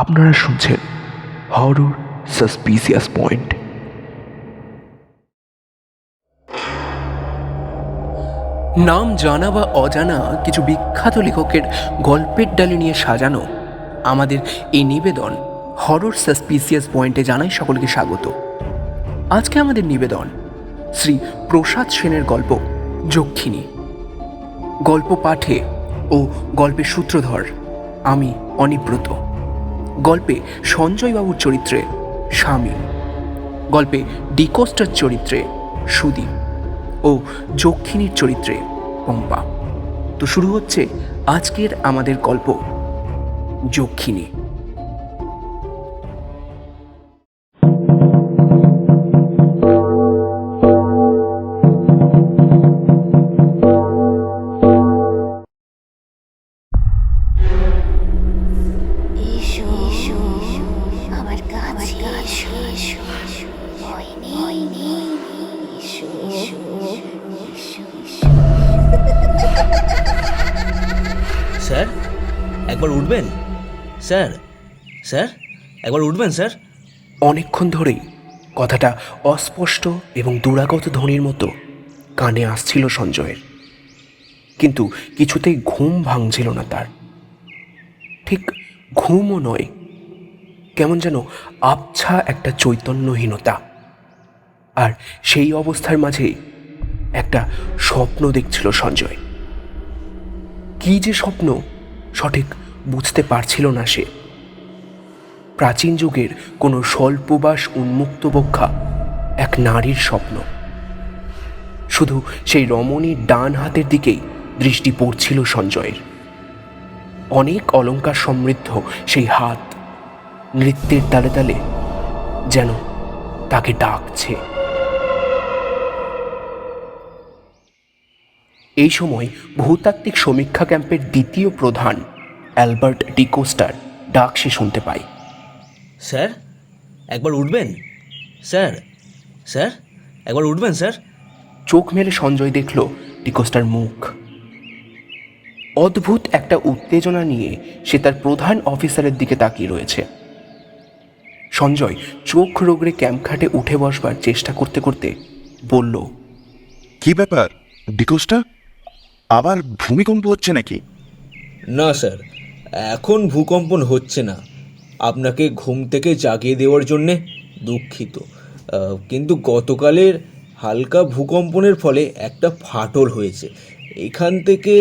আপনারা শুনছেন horror suspicious point. নাম জানা বা অজানা কিছু বিখ্যাত লেখকের গল্পের ডালি নিয়ে সাজানো আমাদের এই নিবেদন হরর সাসপিসিয়াস পয়েন্টে জানাই সকলকে স্বাগত। আজকে আমাদের নিবেদন শ্রী প্রসাদ সেনের গল্প যক্ষিণী। গল্প পাঠে ও গল্পের সূত্রধর আমি অনিব্রত। গল্পে সঞ্জয়বাবুর চরিত্রে স্বামী, গল্পে ডিকোস্টার চরিত্রে সুদীপ ও যক্ষিণীর চরিত্রে পম্পা। তো শুরু হচ্ছে আজকের আমাদের গল্প যক্ষিণী। স্যার একবার উঠবেন স্যার, স্যার একবার উঠবেন স্যার। অনেকক্ষণ ধরেই কথাটা অস্পষ্ট এবং দুরাগত ধ্বনির মতো কানে আসছিল সঞ্জয়ের, কিন্তু কিছুতেই ঘুম ভাঙছিল না তার। ঠিক ঘুমও নয়, কেমন যেন আবছা একটা চৈতন্যহীনতা। আর সেই অবস্থার মাঝেই একটা স্বপ্ন দেখছিল সঞ্জয়। কি যে স্বপ্ন সঠিক বুঝতে পারছিল না সে। প্রাচীন যুগের কোনো স্বল্পবাস উন্মুক্ত বক্ষা এক নারীর স্বপ্ন। শুধু সেই রমণীর ডান হাতের দিকেই দৃষ্টি পড়ছিল সঞ্জয়ের। অনেক অলংকার সমৃদ্ধ সেই হাত নৃত্যের তালে তালে যেন তাকে ডাকছে। এই সময় ভূতাত্ত্বিক সমীক্ষা ক্যাম্পের দ্বিতীয় প্রধান অ্যালবার্ট ডিকোস্টার ডাক সে শুনতে পায়। স্যার একবার উঠবেন স্যার, স্যার একবার উঠবেন স্যার। চোখ মেলে সঞ্জয় দেখল ডিকোস্টার মুখ। অদ্ভুত একটা উত্তেজনা নিয়ে সে তার প্রধান অফিসারের দিকে তাকিয়ে রয়েছে। সঞ্জয় চোখ রোগড়ে ক্যাম্পখাটে উঠে বসবার চেষ্টা করতে করতে বলল, কি ব্যাপার ডিকোস্টা, আবার ভূমিকম্প হচ্ছে নাকি? না স্যার, এখন ভূকম্পন হচ্ছে না। আপনাকে ঘুম থেকে জাগিয়ে দেওয়ার জন্যে দুঃখিত, কিন্তু গতকালের হালকা ভূকম্পনের ফলে একটা ফাটল হয়েছে এখান থেকে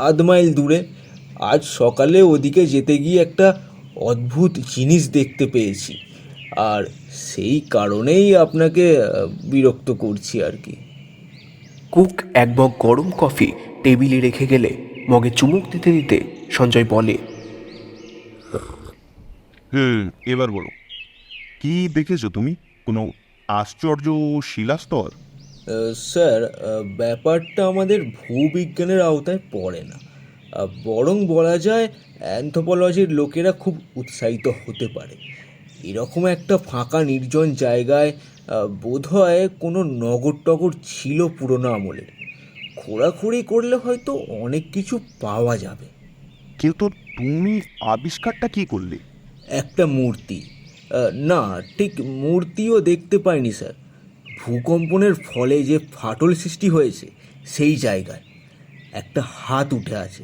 আধ মাইল দূরে। আজ সকালে ওদিকে যেতে গিয়ে একটা অদ্ভুত জিনিস দেখতে পেয়েছি, আর সেই কারণেই আপনাকে বিরক্ত করছি আর কি। কুক এক মগ গরম কফি টেবিলে রেখে গেলে মগে চুমুক দিতে দিতে সঞ্জয় বলে, এবার বলো, কি দেখেছো তুমি? কোনো আশ্চর্য শিলাস্তর? স্যার, ব্যাপারটা আমাদের ভূবিজ্ঞানের আওতায় পড়ে না, বরং বলা যায় অ্যানথ্রোপোলজির লোকেরা খুব উৎসাহিত হতে পারে। এরকম একটা ফাঁকা নির্জন জায়গায় বোধহয় কোনো নগর টগর ছিল পুরনো আমলের। খোঁড়াখুড়ি করলে হয়তো অনেক কিছু পাওয়া যাবে। কিন্তু তুমি আবিষ্কারটা কি করলে? একটা মূর্তি, না ঠিক মূর্তিও দেখতে পাইনি স্যার। ভূকম্পনের ফলে যে ফাটল সৃষ্টি হয়েছে সেই জায়গায় একটা হাত উঠে আছে,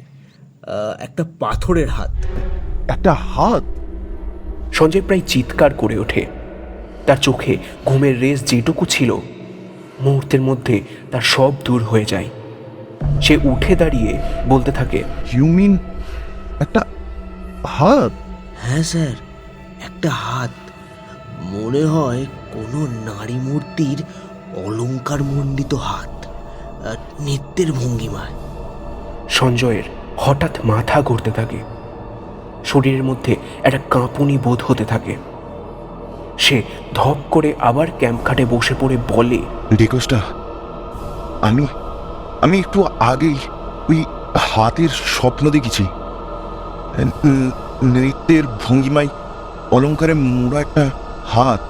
একটা পাথরের হাত। একটা হাত? সঞ্জয় প্রায় চিৎকার করে ওঠে। তার চোখে ঘুমের রেশ যেটুকু ছিল মুহূর্তের মধ্যে তার সব দূর হয়ে যায়। সে উঠে দাঁড়িয়ে বলতে থাকে, ইউ মিন একটা হাত? হ্যাঁ স্যার, একটা হাত। মনে হয় কোনো নারী মূর্তির অলংকার মণ্ডিত হাত, নৃত্যের ভঙ্গিমায়। সঞ্জয়ের হঠাৎ মাথা ঘুরতে থাকে। শরীরের মধ্যে একটা কাঁপুনি বোধ হতে থাকে। সে ধপ করে আবার ক্যাম্পখাটে বসে পড়ে বলে, ডিকোস্টা, আমি আমি একটু আগেই ওই হাতের স্বপ্ন দেখেছি। নৃত্যের ভঙ্গিমায় অলংকারে মোড়া একটা হাত।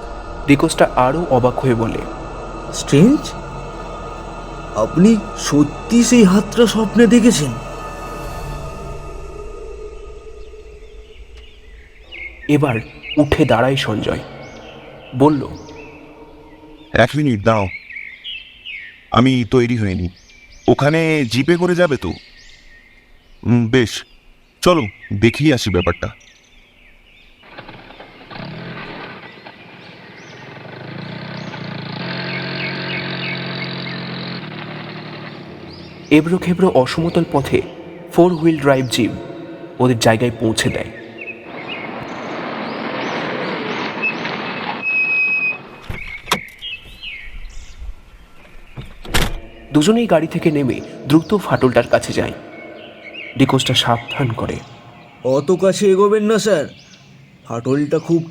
ডিকোস্টা আরও অবাক হয়ে বলে, স্ট্রেঞ্জ, আপনি সত্যি সেই হাতটা স্বপ্নে দেখেছেন? এবার উঠে দাঁড়ায় সঞ্জয়, বলল, 1 মিনিট দাও, আমি তৈরি হইনি। ওখানে জিপে করে যাবে তো? বেশ, চলো দেখি আসি ব্যাপারটা। এবড়ো খেবড়ো অসমতল পথে 4 হুইল ড্রাইভ জিপ ওদের জায়গায় পৌঁছে দেয়। দুজনেই গাড়ি থেকে নেমে দ্রুত ফাটলটার কাছে যায়। ডিকোসটা সাবধান করে, অত কাছে এগোবেন না স্যার, ফাটলটা খুব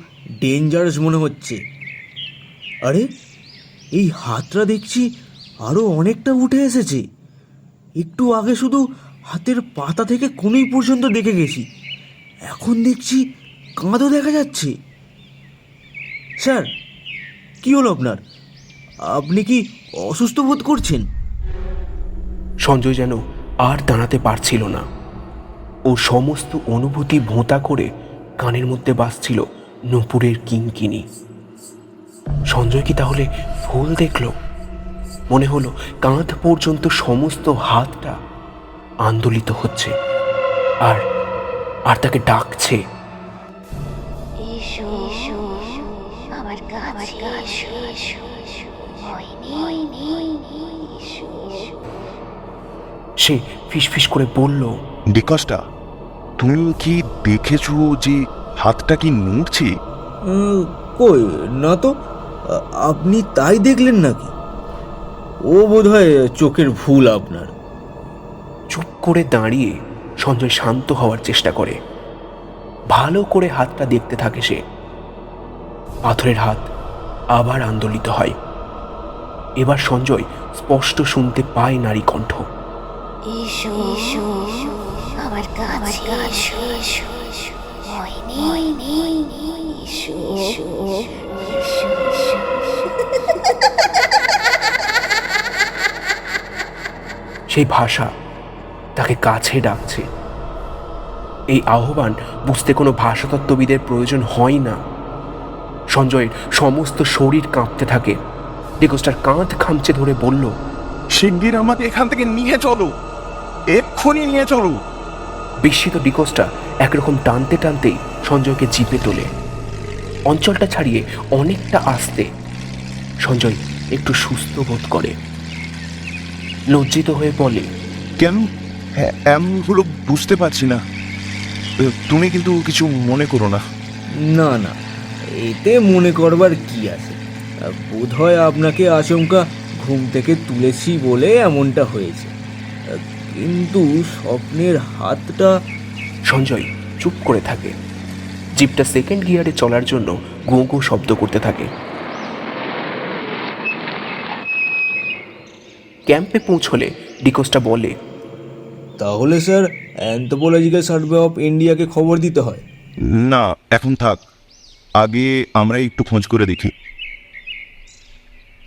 ডেঞ্জারাস মনে হচ্ছে। আরে, এই হাতটা দেখছি আরও অনেকটা উঠে এসেছে। একটু আগে শুধু হাতের পাতা থেকে কোনই পর্যন্ত দেখে গেছি, এখন দেখছি কাঁধও দেখা যাচ্ছে। স্যার, কি হলো আপনার? আপনি কি অসুস্থ বোধ করছেন? সঞ্জয় যেন আর দাঁড়াতে পারছিল না। ও সমস্ত অনুভূতি ভোঁতা করে কানের মধ্যে বাজছিল নূপুরের কিনকিনি। সঞ্জয় কি তাহলে ভুল দেখল? মনে হলো কাঁধ পর্যন্ত সমস্ত হাতটা আন্দোলিত হচ্ছে আর আর তাকে ডাকছে। সে ফিসফিস করে বলল, ডিকসটা, তুমি কি দেখেছো যে হাতটা কি নড়ছে? কই না তো। আপনি তাই দেখলেন নাকি? ও বোধহয় চোখের ভুল আপনার। চুপ করে দাঁড়িয়ে সঞ্জয় শান্ত হওয়ার চেষ্টা করে। ভালো করে হাতটা দেখতে থাকে সে। পাথরের হাত আবার আন্দোলিত হয়। এবার সঞ্জয় স্পষ্ট শুনতে পায় নারী কণ্ঠ। সেই ভাষা তাকে কাছে ডাকছে। এই আহ্বান বুঝতে কোনো ভাষাতত্ত্ববিদের প্রয়োজন হয় না। সঞ্জয়ের সমস্ত শরীর কাঁপতে থাকে। ডিকোস্টার কাঁধ খামচে ধরে বলল, শিগগির আমাকে এখান থেকে নিয়ে চলো, এক্ষুনি নিয়ে চলো। বিস্মিত ডিকোস্টা একরকম টানতে টানতেই সঞ্জয়কে জিপে তোলে। অঞ্চলটা ছাড়িয়ে অনেকটা আসতে সঞ্জয় একটু সুস্থ বোধ করে। লজ্জিত হয়ে বলে, কেন এমনগুলো বুঝতে পারছি না। তুমি কিন্তু কিছু মনে করো না। না না, এতে মনে করবার কি আছে? বোধহয় আপনাকে আচমকা ঘুম থেকে তুলেছি বলে এমনটা হয়েছে। কিন্তু স্বপ্নের হাতটা। সঞ্জয় চুপ করে থাকে। জিপটা সেকেন্ড গিয়ারে চলার জন্য গোঁ গোঁ শব্দ করতে থাকে। ক্যাম্পে পৌঁছলে ডিকোস্টা বলে, তাহলে স্যার অ্যানথ্রোপোলজিক্যাল সার্ভে অফ ইন্ডিয়াকে খবর দিতে হয়। না, এখন থাক, আগে আমরা একটু খোঁজ করে দেখি।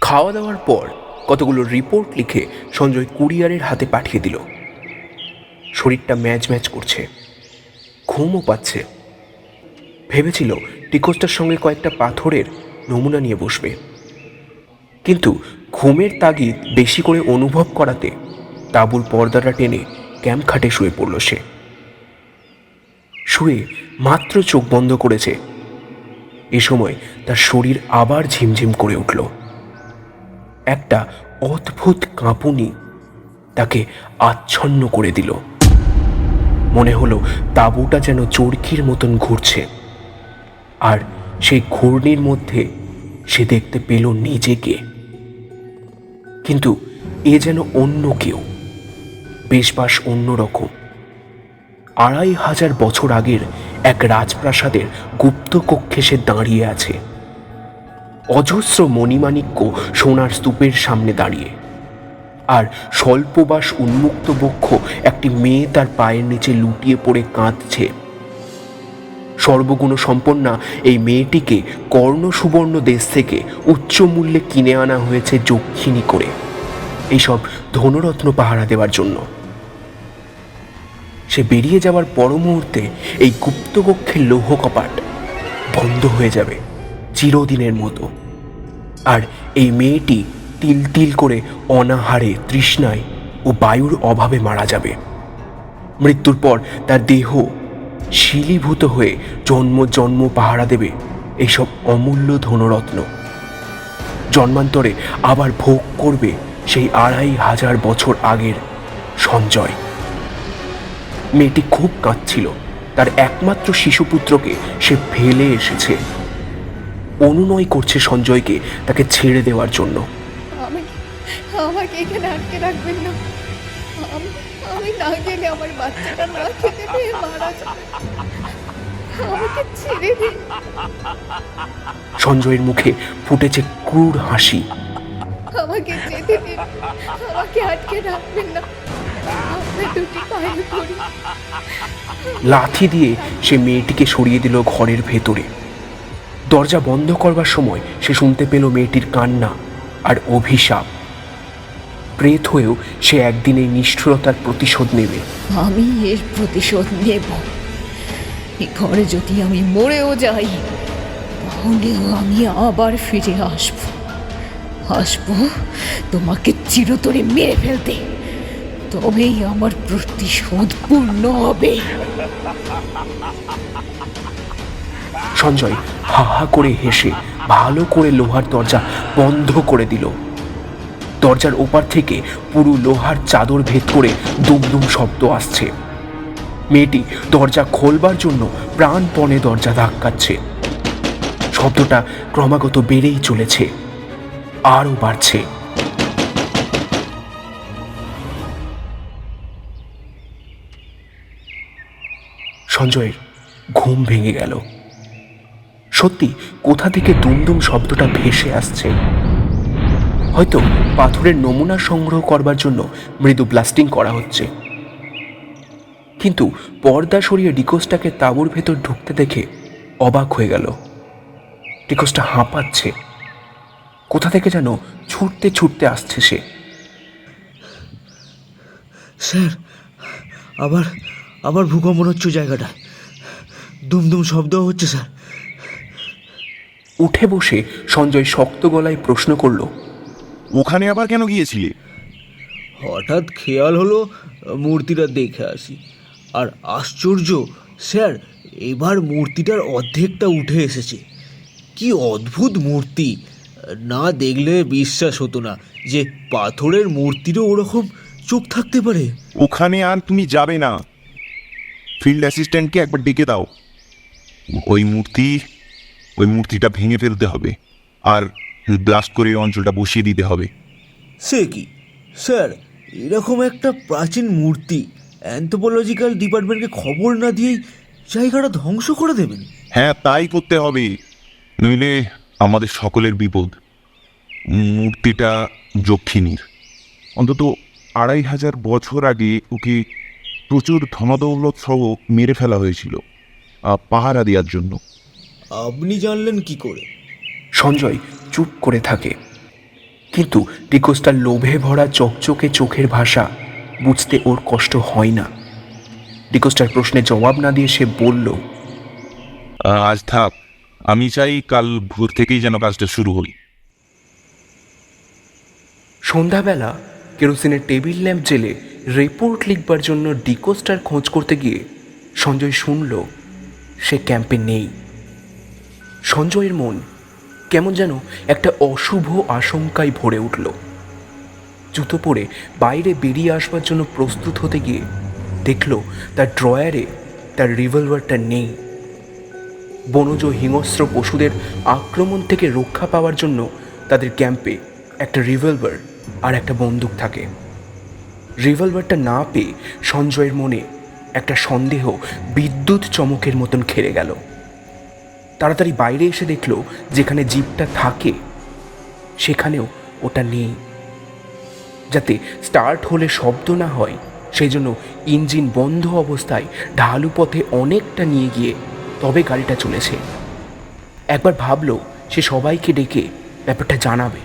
খাওয়া দাওয়ার পর কতগুলো রিপোর্ট লিখে সঞ্জয় কুরিয়ারের হাতে পাঠিয়ে দিল। শরীরটা ম্যাচ ম্যাচ করছে, ঘুমও পাচ্ছে। ভেবেছিল ডিকোস্টার সঙ্গে কয়েকটা পাথরের নমুনা নিয়ে বসবে, কিন্তু ঘুমের তাগিদ বেশি করে অনুভব করাতে তাঁবুর পর্দাটা টেনে ক্যাম্প খাটে শুয়ে পড়ল সে। শুয়ে মাত্র চোখ বন্ধ করেছে, এ সময় তার শরীর আবার ঝিমঝিম করে উঠল। একটা অদ্ভুত কাঁপুনি তাকে আচ্ছন্ন করে দিল। মনে হলো তাঁবুটা যেন চরকির মতন ঘুরছে, আর সেই ঘূর্ণির মধ্যে সে দেখতে পেল নিজেকে। কিন্তু এ যেন অন্য কেউ, বেশবাস অন্যরকম। 2500 বছর আগের এক রাজপ্রাসাদের গুপ্ত কক্ষে সে দাঁড়িয়ে আছে, অজস্র মণিমাণিক্য সোনার স্তূপের সামনে দাঁড়িয়ে, আর স্বল্পবাস উন্মুক্ত বক্ষ একটি মেয়ে তার পায়ের নিচে লুটিয়ে পড়ে কাঁদছে। সর্বগুণ সম্পন্না এই মেয়েটিকে কর্ণ সুবর্ণ দেশ থেকে উচ্চ মূল্যে কিনে আনা হয়েছে যক্ষিণী করে, এইসব ধনরত্ন পাহারা দেওয়ার জন্য। সে বেরিয়ে যাওয়ার পর মুহূর্তে এই গুপ্তকক্ষের লৌহ কপাট বন্ধ হয়ে যাবে চিরদিনের মতো। আর এই মেয়েটি তিল তিল করে অনাহারে, তৃষ্ণায় ও বায়ুর অভাবে মারা যাবে। মৃত্যুর পর তার দেহ শিলীভূত হয়ে জন্ম জন্ম পাহারা দেবে এইসব অমূল্য ধনরত্ন। জন্মান্তরে আবার ভোগ করবে সেই 2500 বছর আগের সঞ্জয়। মেয়েটি খুব কাঁদছিল। তার একমাত্র শিশুপুত্রকে সে ফেলে এসেছে। অনুনয় করছে সঞ্জয়কে তাকে ছেড়ে দেওয়ার জন্য। আমাকে এখানে আটকে রাখবেন না। আমি না গেলে আমার বাচ্চাটা না খেতে পেয়ে মারা যাবে। আমাকে ছেড়ে দিন। সঞ্জয়ের মুখে ফুটেছে ক্রূর হাসি। আমাকে যেতে দিন, আমাকে আটকে রাখবেন না। আপনার দুটি পায়ে পড়ি। লাথি দিয়ে সে মেয়েটিকে সরিয়ে দিল ঘরের ভেতরে। দরজা বন্ধ করবার সময় সে শুনতে পেল মেয়েটির কান্না আর অভিশাপ। প্রেত হয়েও সে একদিন এই নিষ্ঠুরতার প্রতিশোধ নেবে। আমি এর প্রতিশোধ নেব। এই ঘরে যদি আমি মরেও যাই, তাহলেও আমি আবার ফিরে আসবো তোমাকে চিরতরে মেরে ফেলতে। তবেই আমার প্রতিশোধ পূর্ণ হবে। সঞ্জয় হা হা করে হেসে ভালো করে লোহার দরজা বন্ধ করে দিল। দরজার ওপার থেকে পুরো লোহার চাদর ভেদ করে দুমদুম শব্দ আসছে। মেয়েটি দরজা খোলবার জন্য প্রাণপণে দরজা ধাক্কাচ্ছে। শব্দটা ক্রমাগত বেড়েই চলেছে, আরও বাড়ছে। সঞ্জয়ের ঘুম ভেঙে গেল। সত্যি কোথা থেকে দুমদুম শব্দটা ভেসে আসছে। হয়তো পাথরের নমুনা সংগ্রহ করবার জন্য মৃদু ব্লাস্টিং করা হচ্ছে। কিন্তু পর্দা সরিয়ে ডিকোসটাকে তাঁবুর ভেতর ঢুকতে দেখে অবাক হয়ে গেল। ডিকোসটা হাঁপাচ্ছে। কোথা থেকে যেন ছুটতে ছুটতে আসছে সে। স্যার, আবার ভূকম্পন হচ্ছে জায়গাটায়। দুমদুম শব্দ হচ্ছে স্যার। উঠে বসে সঞ্জয় শক্ত গলায় প্রশ্ন করল, ওখানে আবার কেন গিয়েছিলে? হঠাৎ খেয়াল হলো মূর্তিটা দেখে আসি। আর আশ্চর্য স্যার, এবার মূর্তিটার অর্ধেকটা উঠে এসেছে। কি অদ্ভুত মূর্তি! না দেখলে বিশ্বাস হতো না যে পাথরের মূর্তিরও ওরকম চোখ থাকতে পারে। ওখানে আর তুমি যাবে না। ফিল্ড অ্যাসিস্ট্যান্টকে একবার ডেকে দাও। ওই মূর্তিটা ভেঙে ফেলতে হবে আর ব্লাস্ট করে ওই অঞ্চলটা বসিয়ে দিতে হবে। সে কি স্যার, এরকম একটা প্রাচীন মূর্তি অ্যানথ্রোপোলজিক্যাল ডিপার্টমেন্টকে খবর না দিয়েই জায়গাটা ধ্বংস করে দেবেন? হ্যাঁ, তাই করতে হবে, নইলে আমাদের সকলের বিপদ। মূর্তিটা যক্ষিণীর। অন্তত 2500 বছর আগে ওকে প্রচুর ধনদৌলত সহ মেরে ফেলা হয়েছিল পাহারা দেওয়ার জন্য। আপনি জানলেন কি করে? সঞ্জয় চুপ করে থাকে। কিন্তু ডিকোসটার লোভে ভরা চকচকে চোখের ভাষা বুঝতে ওর কষ্ট হয় না। ডিকোস্টার প্রশ্নে জবাব না দিয়ে সে বলল, আজ থাক, আমি চাই কাল ভোর থেকেই যেন কাজটা শুরু হই। সন্ধ্যাবেলা কেরোসিনের টেবিল ল্যাম্প জেলে রিপোর্ট লিখবার জন্য ডিকোস্টার খোঁজ করতে গিয়ে সঞ্জয় শুনল সে ক্যাম্পে নেই। সঞ্জয়ের মন কেমন যেন একটা অশুভ আশঙ্কায় ভরে উঠল। জুতো পরে বাইরে বেরিয়ে আসবার জন্য প্রস্তুত হতে গিয়ে দেখল তার ড্রয়ারে তার রিভলভারটা নেই। বনজ হিংস্র পশুদের আক্রমণ থেকে রক্ষা পাওয়ার জন্য তাদের ক্যাম্পে একটা রিভলভার আর একটা বন্দুক থাকে। রিভলভারটা না পেয়ে সঞ্জয়ের মনে একটা সন্দেহ বিদ্যুৎ চমকের মতন খেলে গেল। তাড়াতাড়ি বাইরে এসে দেখল যেখানে জিপটা থাকে সেখানেও ওটা নেই। যাতে স্টার্ট হলে শব্দ না হয় সেই জন্য ইঞ্জিন বন্ধ অবস্থায় ঢালু পথে অনেকটা নিয়ে গিয়ে তবে গাড়িটা চলেছে। একবার ভাবল সে সবাইকে ডেকে ব্যাপারটা জানাবে,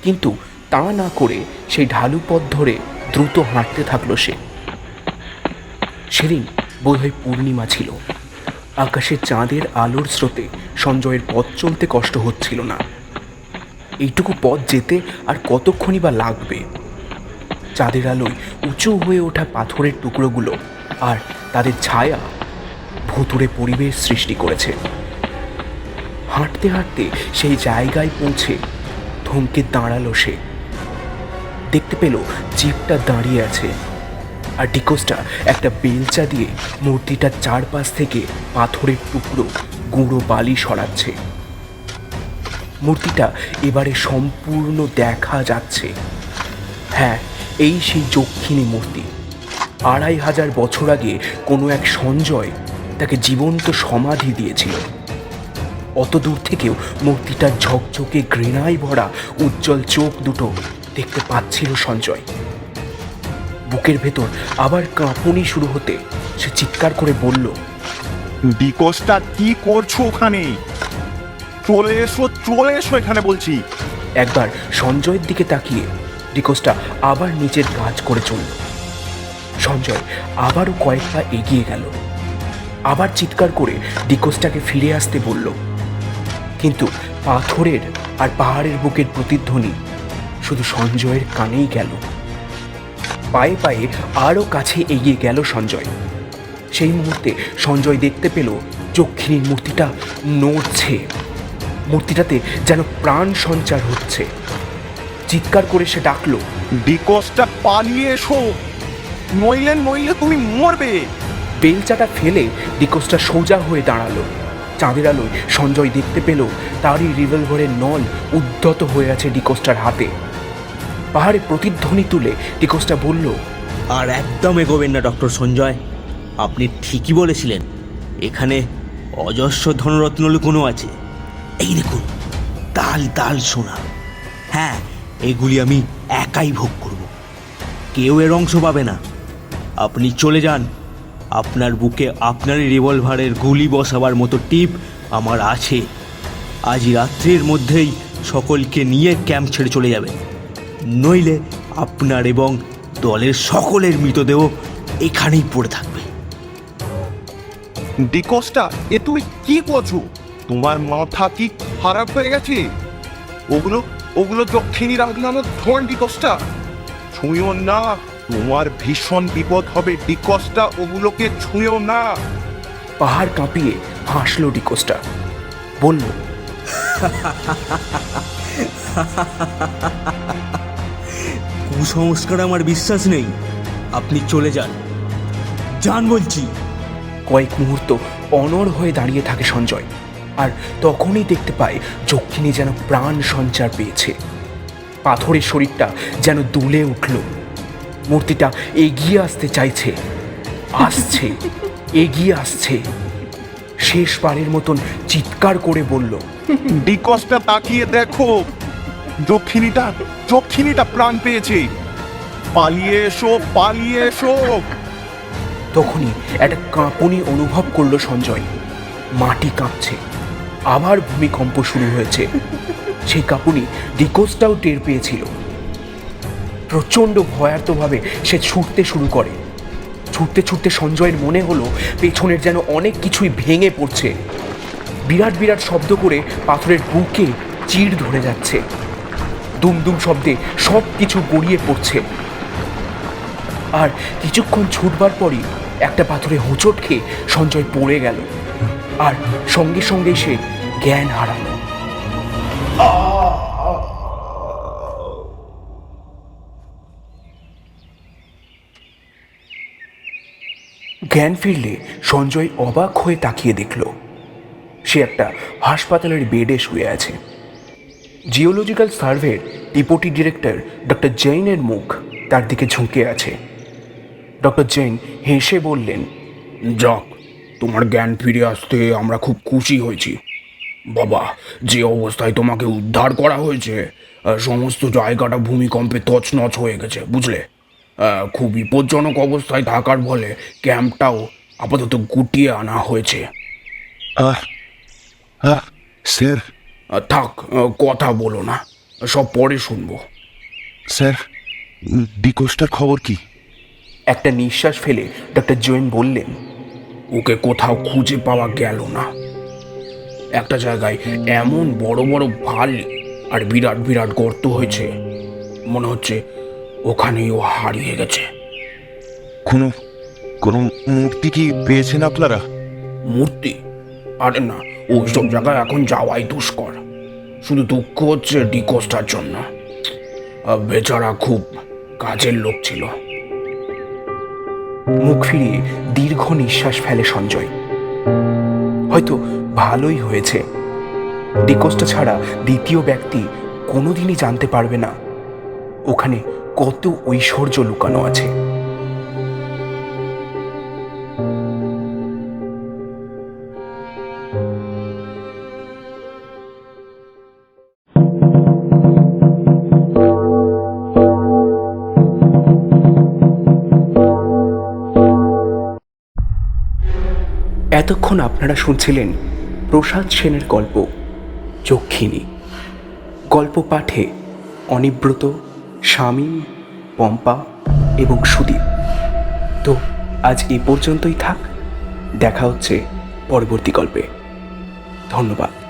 কিন্তু তা না করে সেই ঢালু পথ ধরে দ্রুত হাঁটতে থাকলো সে। সেদিন বোধহয় পূর্ণিমা ছিল। আকাশে চাঁদের আলোর স্রোতে সঞ্জয়ের পথ চলতে কষ্ট হচ্ছিল না। এইটুকু পথ যেতে আর কতক্ষণই বা লাগবে। চাঁদের আলোয় উঁচু হয়ে ওঠা পাথরের টুকরোগুলো আর তাদের ছায়া ভুতুড়ে পরিবেশ সৃষ্টি করেছে। হাঁটতে হাঁটতে সেই জায়গায় পৌঁছে থমকে দাঁড়ালো সে। দেখতে পেল জিপটা দাঁড়িয়ে আছে, আর ডিকোসটা একটা বেলচা দিয়ে মূর্তিটার চারপাশ থেকে পাথরের টুকরো গুঁড়ো বালি সরাচ্ছে। মূর্তিটা এবারে সম্পূর্ণ দেখা যাচ্ছে। হ্যাঁ, এই সেই যক্ষিণী মূর্তি। 2500 বছর আগে কোনো এক সঞ্জয় তাকে জীবন্ত সমাধি দিয়েছিল। অত দূর থেকেও মূর্তিটার ঝকঝকে ঘৃণায় ভরা উজ্জ্বল চোখ দুটো দেখতে পাচ্ছিল সঞ্জয়। বুকের ভেতর আবার কাঁপুনি শুরু হতে সে চিৎকার করে বলল, ডিকোসটা কি করছো ওখানে? চলে এসো এখানে বলছি। একবার সঞ্জয়ের দিকে তাকিয়ে ডিকোসটা আবার নিচের কাজ করে চলল। সঞ্জয় আবারও কয়েক পা এগিয়ে গেল, আবার চিৎকার করে ডিকোসটাকে ফিরে আসতে বলল। কিন্তু পাথরের আর পাহাড়ের বুকের প্রতিধ্বনি শুধু সঞ্জয়ের কানেই গেল। পায়ে পায়ে আরও কাছে এগিয়ে গেল সঞ্জয়। সেই মুহূর্তে সঞ্জয় দেখতে পেল যক্ষিণীর মূর্তিটা নড়ছে। মূর্তিটাতে যেন প্রাণ সঞ্চার হচ্ছে। চিৎকার করে সে ডাকলো, ডিকোসটা পালিয়ে এসো, নইলে তুমি মরবে। বেলচাটা ফেলে ডিকোসটা সোজা হয়ে দাঁড়ালো। চাঁদের আলোয় সঞ্জয় দেখতে পেল তারই রিভলভারের নল উদ্ধত হয়ে আছে ডিকোসটার হাতে। পাহাড়ে প্রতিধ্বনি তুলে ডিকোসটা বলল, আর একদম এগোবেন না ডক্টর সঞ্জয়। আপনি ঠিকই বলেছিলেন, এখানে অজস্র ধনরত্ন লুকোনো আছে। এই দেখুন, তাল তাল সোনা। হ্যাঁ, এগুলি আমি একাই ভোগ করব, কেউ এর অংশ পাবে না। আপনি চলে যান। আপনার বুকে আপনারই রিভলভারের গুলি বসাবার মতো টিপ আমার আছে। আজ রাত্রির মধ্যেই সকলকে নিয়ে ক্যাম্প ছেড়ে চলে যাবেন, নইলে আপনার এবং দলের সকলের মৃতদেহ এখানেই পড়ে থাকবে। ডিকোসটা, এ তুমি কি করছো? তোমার মাথা কি খারাপ হয়ে গেছে? ওগুলো দক্ষিণী রাজনামের ধন। ডিকোসটা ছুঁয়ো না, তোমার ভীষণ বিপদ হবে। ডিকোসটা, ওগুলোকে ছুঁয়ো না। পাহাড় কাঁপিয়ে হাসলো ডিকোসটা, বলল, কুসংস্কার আমার বিশ্বাস নেই। আপনি চলে যান, যান বলছি। কয়েক মুহূর্ত অনড় হয়ে দাঁড়িয়ে থাকে সঞ্জয়, আর তখনই দেখতে পায় যক্ষিণী যেন প্রাণ সঞ্চার পেয়েছে। পাথরের শরীরটা যেন দুলে উঠল। মূর্তিটা এগিয়ে আসতে চাইছে, এগিয়ে আসছে। শেষবারের মতন চিৎকার করে বলল, ডিকোসটা, তাকিয়ে দেখো, যক্ষিণীটা প্রাণ পেয়েছে। পালিয়ে এসো। তখনই একটা কাঁপুনি অনুভব করলো সঞ্জয়। মাটি কাঁপছে, আবার ভূমিকম্প শুরু হয়েছে। সেই কাঁপুনি ডিকোসটাও টের পেয়েছিল। প্রচণ্ড ভয়ার্তভাবে সে ছুটতে শুরু করে। ছুটতে সঞ্জয়ের মনে হলো পেছনের যেন অনেক কিছুই ভেঙে পড়ছে। বিরাট বিরাট শব্দ করে পাথরের বুকে চিড় ধরে যাচ্ছে। দুমদুম শব্দে সব কিছু গড়িয়ে পড়ছে। আর কিছুক্ষণ ছুটবার পরই একটা পাথরে হোঁচট খেয়ে সঞ্জয় পড়ে গেল, আর সঙ্গে সঙ্গে সে জ্ঞান হারালো। জ্ঞান ফিরলে সঞ্জয় অবাক হয়ে তাকিয়ে দেখল সে একটা হাসপাতালের বেডে শুয়ে আছে। জিওলজিক্যাল সার্ভের ডেপুটি ডিরেক্টর ডক্টর জৈনের মুখ তার দিকে ঝুঁকে আছে। ডক্টর জৈন হেসে বললেন, যাক, তোমার জ্ঞান ফিরে আসতে আমরা খুব খুশি হয়েছি বাবা। যে অবস্থায় তোমাকে উদ্ধার করা হয়েছে, সমস্ত জায়গাটা ভূমিকম্পে তছনছ হয়ে গেছে, বুঝলে। খুব বিপজ্জনক অবস্থায় থাকার ফলে ক্যাম্পটাও আপাতত গুটিয়ে আনা হয়েছে। স্যার, থাক, কথা বলো না, সব পরে শুনবো। স্যার, ডিকোসটার খবর কি? একটা নিঃশ্বাস ফেলে ডক্টর জৈন বললেন, ওকে কোথাও খুঁজে পাওয়া গেল না। একটা জায়গায় এমন বড় বড় ভাল্লি আর বিরাট বিরাট গর্ত হয়েছে, মনে হচ্ছে ওখানেই ও হারিয়ে গেছে। কোনো কোনো মূর্তি কি পেয়েছেন আপনারা? মূর্তি? আরে না, ওইসব জায়গায় এখন যাওয়াই দুষ্কর। শুধু দুঃখ হচ্ছে ডিকোস্টার জন্য। বেচারা খুব কাজের লোক ছিল। মুখ ফিরিয়ে দীর্ঘ নিঃশ্বাস ফেলে সঞ্জয়। হয়তো ভালোই হয়েছে। ডিকোস্টা ছাড়া দ্বিতীয় ব্যক্তি কোনোদিনই জানতে পারবে না ওখানে কত ঐশ্বর্য লুকানো আছে। এতক্ষণ আপনারা শুনছিলেন প্রসাদ সেনের গল্প যক্ষিণী। গল্প পাঠে অনিব্রত, শামীম, পম্পা এবং সুদীপ। তো আজ এ পর্যন্তই থাক। দেখা হচ্ছে পরবর্তী গল্পে। ধন্যবাদ।